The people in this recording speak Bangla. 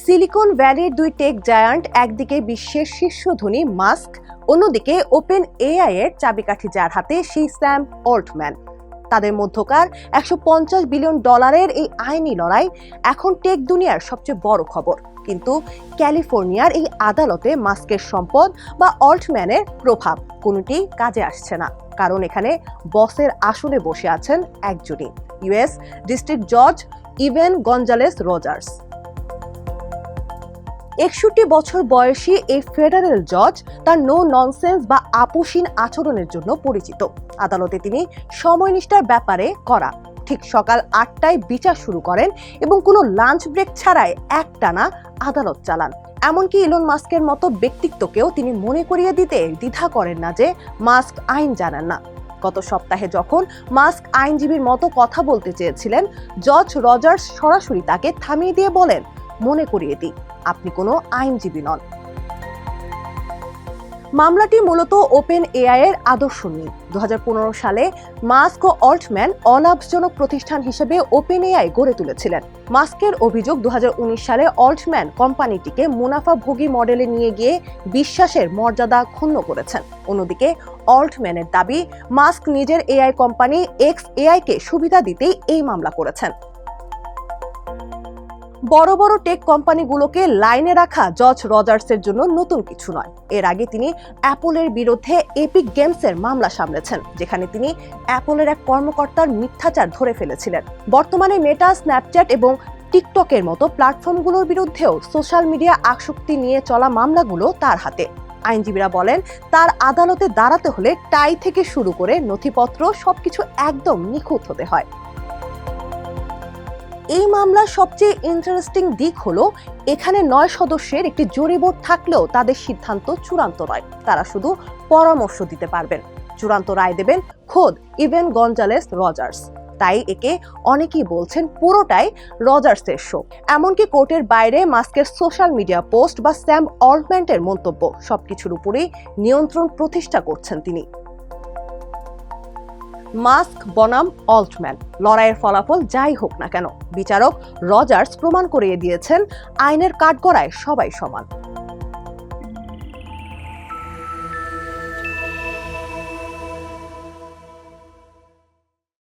সিলিকন ভ্যালির দুই টেক জায়ান্ট, একদিকে বিশ্বের শীর্ষ ধনী মাস্ক, অন্যদিকে ওপেন এআই এর চাবিকাঠি যার হাতে সেই স্যাম অল্টম্যান। তাদের মধ্যকার $150 বিলিয়ন এই আইনি লড়াই এখন টেক দুনিয়ার সবচেয়ে বড় খবর। কিন্তু ক্যালিফোর্নিয়ার এই আদালতে মাস্কের সম্পদ বা অল্টম্যানের প্রভাব কোনোটি কাজে আসছে না, কারণ এখানে বসের আসনে বসে আছেন একজনই, ইউএস ডিস্ট্রিক্ট জজ ইভেন গঞ্জালেস রজার্স। 61 বছর বয়সী এই ফেডারেল জজ তার নো ননসেন্স বা আপোষহীন আচরণের জন্য পরিচিত। আদালতে তিনি সময়নিষ্ঠার ব্যাপারে করা, ঠিক সকাল 8টায় বিচার শুরু করেন এবং কোনো লাঞ্চ ব্রেক ছাড়াই একটানা আদালত চালান। এমনকি ইলন মাস্কের মতো ব্যক্তিত্বকেও তিনি মনে করিয়ে দিতে দ্বিধা করেন না যে মাস্ক আইন জানেন না। গত সপ্তাহে যখন মাস্ক আইনজীবীর মতো কথা বলতে চেয়েছিলেন, জজ রজার্স সরাসরি তাকে থামিয়ে দিয়ে বলেন, মনে করিয়ে দিই, আপনি কোনো আইনজীবী নন। মামলাটি মূলত ওপেন এআই এর আদর্শ নিয়ে। 2015 সালে মাস্ক ও অল্টম্যান অলাভজনক প্রতিষ্ঠান হিসেবে ওপেন এআই গড়ে তুলেছিলেন। মাস্কের অভিযোগ 2019 সালে অল্টম্যান কোম্পানিটিকে মুনাফাভোগী মডেলে নিয়ে গিয়ে বিশ্বাসের মর্যাদা ক্ষুণ্ণ করেছেন। অন্যদিকে অল্টম্যানের দাবি, মাস্ক নিজের এআই কোম্পানি XAI কে সুবিধা দিতেই এই মামলা করেছেন। বড় বড় টেক কোম্পানিগুলোকে লাইনে রাখা জজ রজার্সের জন্য নতুন কিছু নয়। এর আগে তিনি অ্যাপলের বিরুদ্ধে এপিক গেমসের মামলা সামলেছেন, যেখানে তিনি অ্যাপলের এক কর্মকর্তার মিথ্যাচার ধরে ফেলেছিলেন। বর্তমানে মেটা, স্ন্যাপচ্যাট এবং টিকটকের মতো প্ল্যাটফর্মগুলোর বিরুদ্ধেও সোশ্যাল মিডিয়া আসক্তি নিয়ে চলা মামলাগুলো তার হাতে। আইনজীবীরা বলেন, তার আদালতে দাঁড়াতে হলে টাই থেকে শুরু করে নথিপত্র সবকিছু একদম নিখুঁত হতে হয়। এই মামলার সবচেয়ে ইন্টারেস্টিং দিক হলো, এখানে 9 সদস্যের একটি জুরি বোর্ড থাকলেও তাদের সিদ্ধান্ত চূড়ান্ত নয়। তারা শুধু পরামর্শ দিতে পারবেন, চূড়ান্ত রায় দেবেন খোদ ইভেন গঞ্জালেস রজার্স। তাই একে অনেকেই বলছেন পুরোটাই রজার্সের শো। এমনকি কোর্টের বাইরে মাস্কের সোশ্যাল মিডিয়া পোস্ট বা স্যাম অল্টম্যানের মন্তব্য, সবকিছুর উপরেই নিয়ন্ত্রণ প্রতিষ্ঠা করছেন তিনি। মাস্ক বনাম অল্টম্যান, লড়াইয়ের ফলাফল যাই হোক না কেন, বিচারক রজার্স প্রমাণ করিয়ে দিয়েছেন আইনের কাঠগড়ায় সবাই সমান।